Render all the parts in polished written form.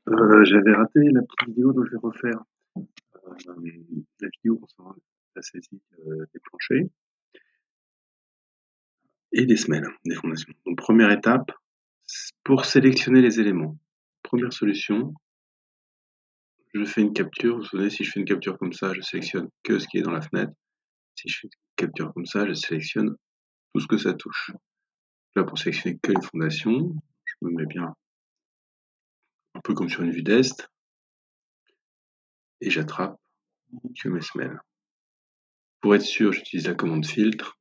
J'avais raté la petite vidéo, donc je vais refaire la vidéo concernant la saisie des planchers et des semelles, des fondations. Donc première étape, pour sélectionner les éléments. Première solution, je fais une capture. Vous savez, si je fais une capture comme ça, je sélectionne que ce qui est dans la fenêtre. Si je fais une capture comme ça, je sélectionne tout ce que ça touche. Là, pour sélectionner que les fondations, je me mets bien un peu comme sur une vue d'est et j'attrape que mes semelles. Pour être sûr, j'utilise la commande filtre.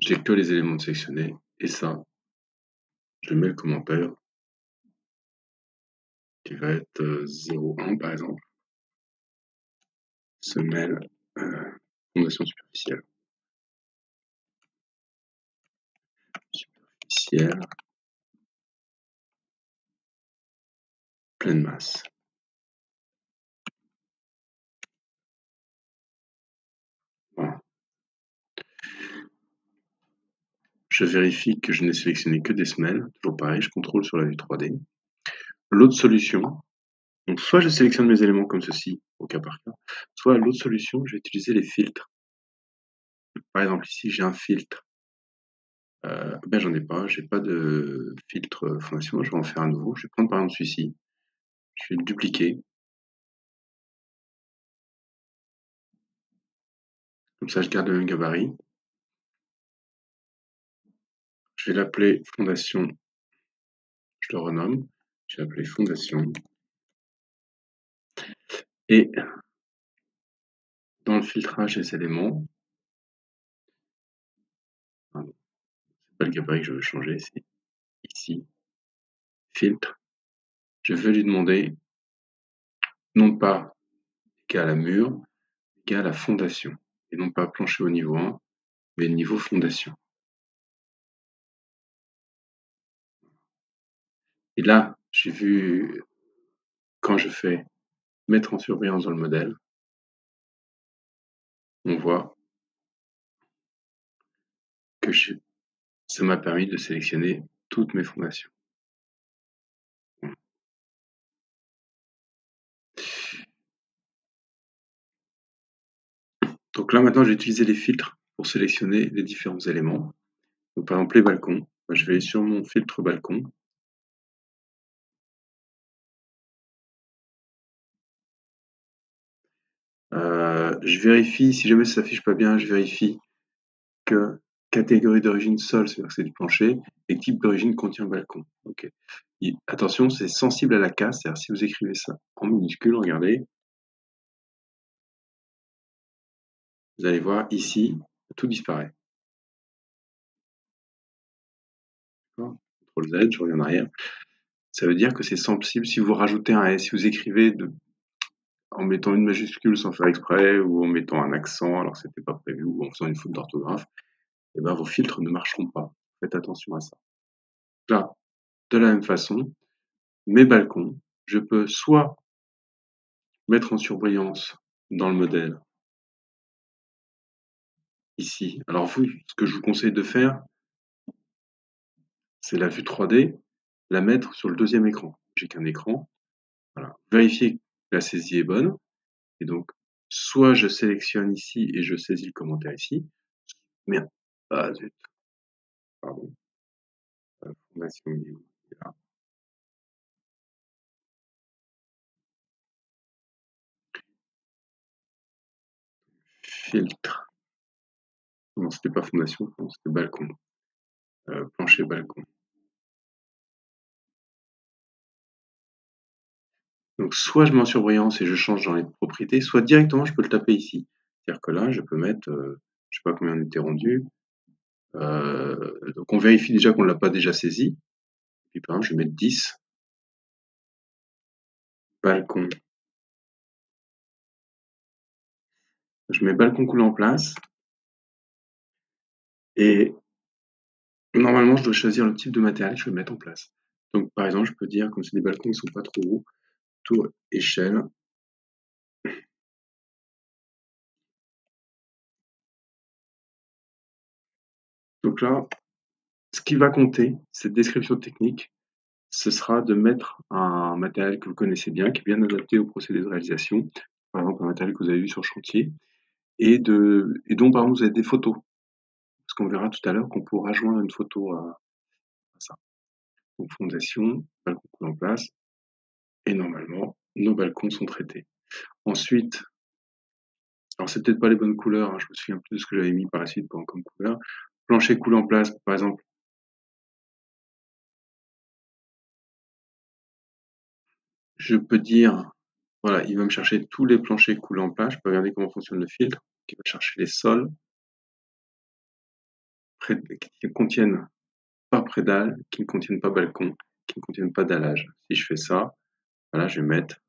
J'ai que les éléments sélectionnés et ça, je mets le commentaire qui va être 0,1 par exemple. Semelle, fondation superficielle. Superficielle, pleine masse. Voilà. Je vérifie que je n'ai sélectionné que des semelles. Toujours pareil, je contrôle sur la vue 3D. L'autre solution, donc soit je sélectionne mes éléments comme ceci, au cas par cas, soit l'autre solution, je vais utiliser les filtres. Par exemple, ici, j'ai un filtre. Ben, j'en ai pas, j'ai pas de filtre fondation, je vais en faire un nouveau. Je vais prendre par exemple celui-ci, je vais le dupliquer. Comme ça, je garde le même gabarit. Je vais l'appeler fondation, je le renomme, je vais l'appeler fondation. Et dans le filtrage des éléments, pardon, c'est pas le gabarit que je veux changer, c'est ici, filtre. Je vais lui demander non pas égal à mur, égal à fondation. Et non pas plancher au niveau 1, mais niveau fondation. Et là, j'ai vu, quand je fais mettre en surveillance dans le modèle, on voit que ça m'a permis de sélectionner toutes mes fondations. Donc là, maintenant, j'ai utilisé les filtres pour sélectionner les différents éléments. Donc, par exemple, les balcons. Je vais aller sur mon filtre balcon. Je vérifie, si jamais ça s'affiche pas bien, je vérifie que catégorie d'origine sol, c'est-à-dire que c'est du plancher, et type d'origine contient balcon. Ok. Et attention, c'est sensible à la casse, c'est-à-dire si vous écrivez ça en minuscule, regardez, vous allez voir ici, tout disparaît. CTRL Z, je reviens en arrière. Ça veut dire que c'est sensible si vous rajoutez un S, si vous écrivez en mettant une majuscule sans faire exprès, ou en mettant un accent alors que c'était pas prévu, ou en faisant une faute d'orthographe, et ben vos filtres ne marcheront pas. Faites attention à ça. Là, de la même façon, mes balcons, je peux soit mettre en surbrillance dans le modèle, ici. Alors vous, ce que je vous conseille de faire, c'est la vue 3D, la mettre sur le deuxième écran. J'ai qu'un écran. Voilà. Vérifier que la saisie est bonne. Et donc, soit je sélectionne ici et je saisis le commentaire ici. Merde. Ah zut. Pardon. Fondation là. Filtre. Non, c'était pas fondation, c'était balcon. Plancher balcon. Donc soit je mets en surbrillance et je change dans les propriétés, soit directement je peux le taper ici. C'est-à-dire que là, je peux mettre, je sais pas combien on était rendu. Donc on vérifie déjà qu'on ne l'a pas déjà saisi. Puis par exemple, je vais mettre 10. Balcon. Je mets balcon coulé en place. Et normalement, je dois choisir le type de matériel que je vais mettre en place. Donc par exemple, je peux dire, comme c'est des balcons qui ne sont pas trop hauts, tour échelle. Donc là, ce qui va compter, c'est description technique. ce sera de mettre un matériel que vous connaissez bien, qui est bien adapté au procédé de réalisation, par exemple un matériel que vous avez vu sur chantier, et dont par exemple vous avez des photos, parce qu'on verra tout à l'heure qu'on pourra joindre une photo à ça. Donc fondation, balcon coulé en place, et normalement nos balcons sont traités. Ensuite, alors c'est peut-être pas les bonnes couleurs, hein, je me souviens plus de ce que j'avais mis par la suite comme couleur. Plancher coulé en place, par exemple. Je peux dire, voilà, il va me chercher tous les planchers coulés en place. Je peux regarder comment fonctionne le filtre. Il va chercher les sols qui contiennent pas prédale, qui ne contiennent pas balcon, qui ne contiennent pas dallage. Si je fais ça, voilà, je vais mettre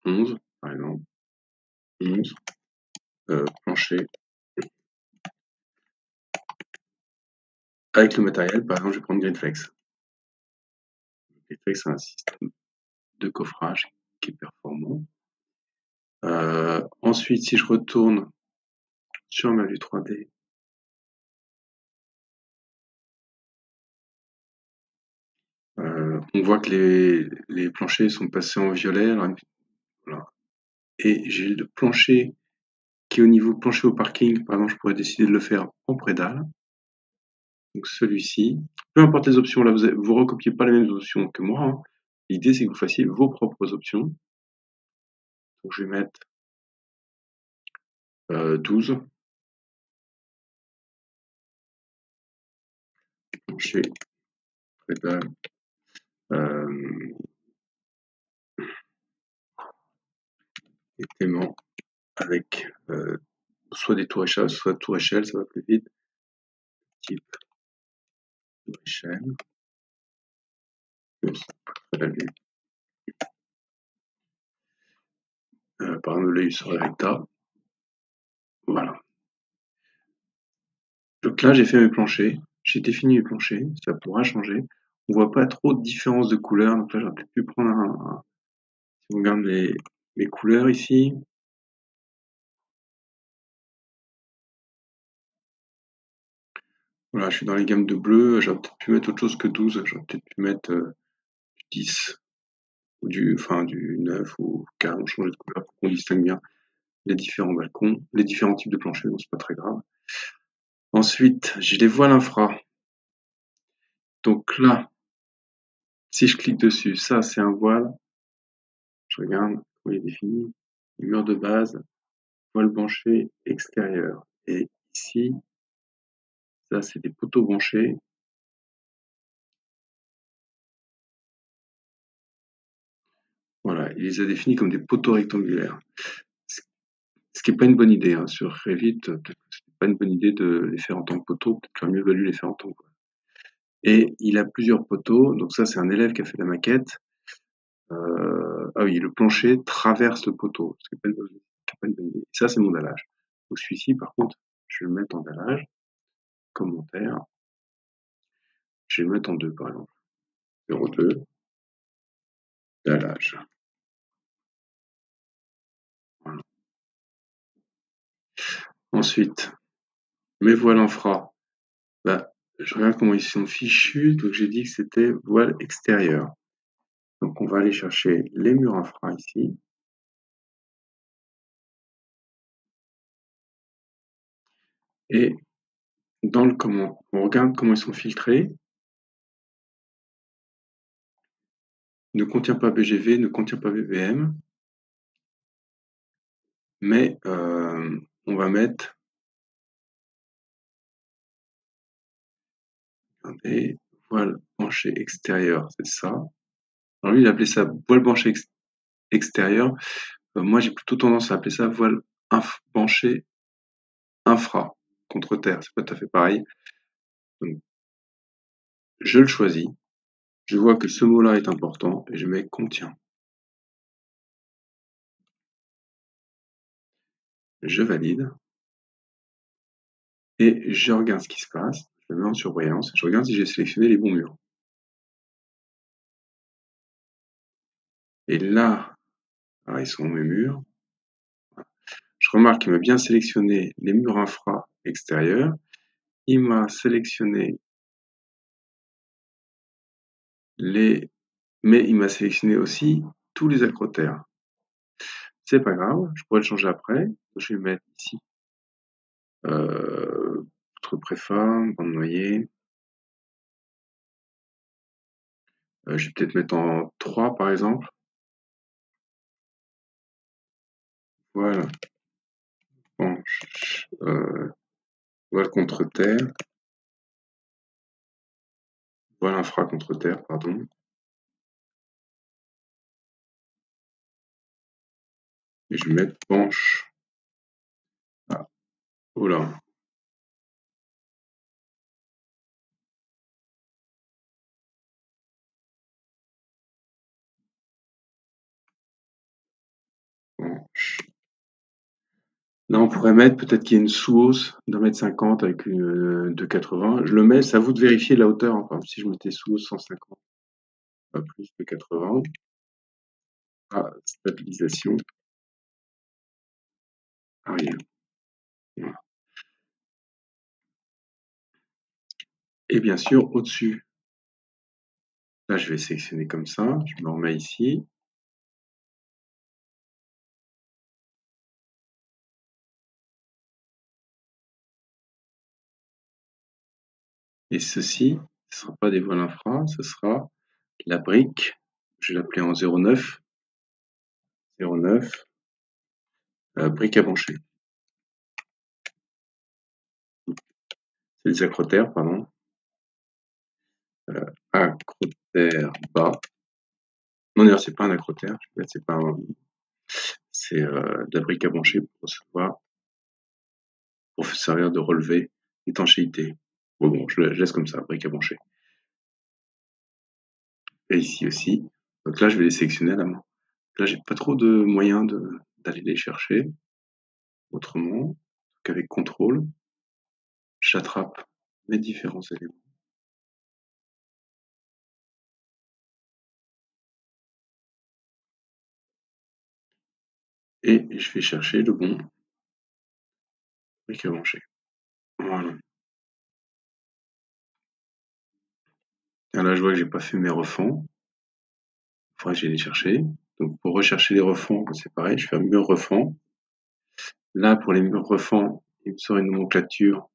11, par exemple, 11 planchers avec le matériel. Par exemple, je vais prendre Gridflex. Gridflex, c'est un système de coffrage qui est performant. Ensuite, si je retourne sur ma vue 3D, on voit que les planchers sont passés en violet. Alors, voilà. Et j'ai le plancher qui est au niveau plancher au parking. Par exemple, je pourrais décider de le faire en prédale. Donc celui-ci, peu importe les options, là vous recopiez pas les mêmes options que moi, hein. L'idée c'est que vous fassiez vos propres options. Donc je vais mettre 12 plancher prédale et paiement avec soit des tours échelle, soit tour échelle, ça va plus vite. Type tour échelle. Par exemple, l'œil sur le recta. Voilà. Donc là, j'ai fait mes planchers. J'ai défini mes planchers. Ça pourra changer. On voit pas trop de différence de couleur. Donc là, j'aurais peut-être pu prendre si on regarde les couleurs ici. Voilà, je suis dans les gammes de bleu. J'aurais peut-être pu mettre autre chose que 12. J'aurais peut-être pu mettre du 10 ou du 9 ou carrément changer de couleur pour qu'on distingue bien les différents balcons, les différents types de planchers. Donc c'est pas très grave. Ensuite, j'ai les voiles infra. Donc là, si je clique dessus, ça c'est un voile. Je regarde comment il est défini. Mur de base, voile branché extérieur. Et ici, ça c'est des poteaux branchés. Voilà, il les a définis comme des poteaux rectangulaires. Ce qui n'est pas une bonne idée, hein. Sur Revit, peut-être que c'est pas une bonne idée de les faire en tant que poteaux, peut-être qu'il aurait mieux valu les faire en tant que. Et il a plusieurs poteaux, donc ça c'est un élève qui a fait la maquette. Ah oui, le plancher traverse le poteau, ce qui n'est pas une bonne idée. Ça c'est mon dallage. Donc celui-ci par contre, je vais le mettre en dallage, commentaire, je vais le mettre en 2 par exemple. 0,2, dallage. Voilà. Ensuite, mes voiles infra, bah, je regarde comment ils sont fichus, donc j'ai dit que c'était voile extérieur. Donc on va aller chercher les murs infra ici. Et dans le comment, on regarde comment ils sont filtrés. Ne contient pas BGV, ne contient pas BBM. Mais on va mettre, regardez, voile penché extérieur, c'est ça. Alors lui, il appelait ça voile penché extérieur. Moi, j'ai plutôt tendance à appeler ça voile penché infra, contre terre. C'est pas tout à fait pareil. Donc, je le choisis. Je vois que ce mot-là est important et je mets contient. Je valide. Et je regarde ce qui se passe. Je le mets en surbrillance. Je regarde si j'ai sélectionné les bons murs. Et là, alors ils sont mes murs. Je remarque qu'il m'a bien sélectionné les murs infra extérieurs. Il m'a sélectionné les Mais il m'a sélectionné aussi tous les acrotères. C'est pas grave, je pourrais le changer après. Je vais mettre ici autre préfa, bande noyée. Je vais peut-être mettre en 3 par exemple. Voilà. Penche, voile contre terre. Voile infra contre terre, pardon. Et je vais mettre penche. Ah, oh là. Penche. Là, on pourrait mettre peut-être qu'il y a une sous-hausse d'1,50 m avec une 2,80. Je le mets, c'est à vous de vérifier la hauteur. Hein. Par exemple, si je mettais sous-hausse 150, pas plus de 80. Ah, stabilisation. Arrière. Voilà. Et bien sûr, au-dessus, là, je vais sélectionner comme ça. Je me remets ici. Et ceci, ce ne sera pas des voiles infra, ce sera la brique. Je vais l'appeler en 09. 09. Brique à brancher. C'est des acrotères, pardon. Acrotère bas. Non, d'ailleurs, c'est pas un acrotère. C'est pas un... C'est de la brique à brancher pour recevoir, pour servir de relevé d'étanchéité. Bon, je laisse comme ça, brique à brancher. Et ici aussi. Donc là, je vais les sélectionner à la main. Là, j'ai pas trop de moyens d'aller les chercher autrement qu'avec contrôle. J'attrape mes différents éléments. Et je vais chercher le bon brique à brancher. Voilà. Et là, je vois que j'ai pas fait mes refends. Il faudrait que j'aille les chercher. Donc, pour rechercher les refends, c'est pareil, je fais un mur refend. Là, pour les murs refends, il me sort une nomenclature.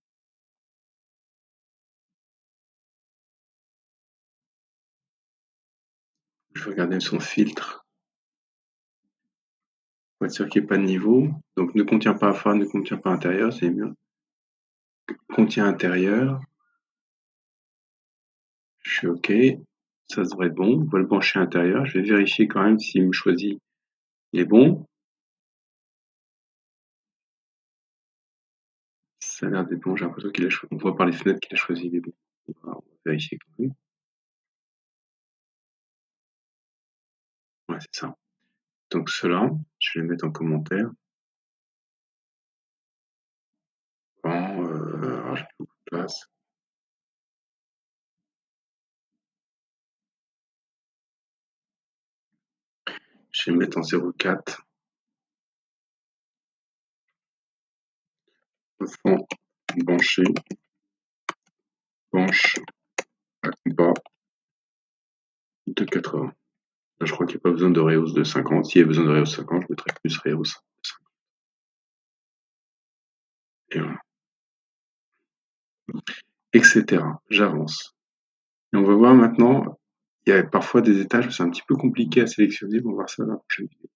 Je vais regarder son filtre pour être sûr qu'il n'y ait pas de niveau. Donc, ne contient pas infra, ne contient pas intérieur, c'est les murs. Contient intérieur. Je suis OK. Ça devrait être bon. Voile branché intérieur. Je vais vérifier quand même s'il me choisit les bons. Ça a l'air d'être bon. J'ai l'impression qu'il a choisi. On voit par les fenêtres qu'il a choisi les bons. On va vérifier quand même. Ouais, c'est ça. Donc ceux-là, je vais les mettre en commentaire. Alors j'ai beaucoup de place. Je vais les mettre en 0,4. Enfant branché. Penche bas de 80. Là, je crois qu'il n'y a pas besoin de rehausse de 50. S'il y a besoin de rehausse de 50, je mettrai plus rehausse. Et voilà. Etc. J'avance. Et on va voir maintenant, il y a parfois des étages où c'est un petit peu compliqué à sélectionner. On va voir ça dans la prochaine vidéo.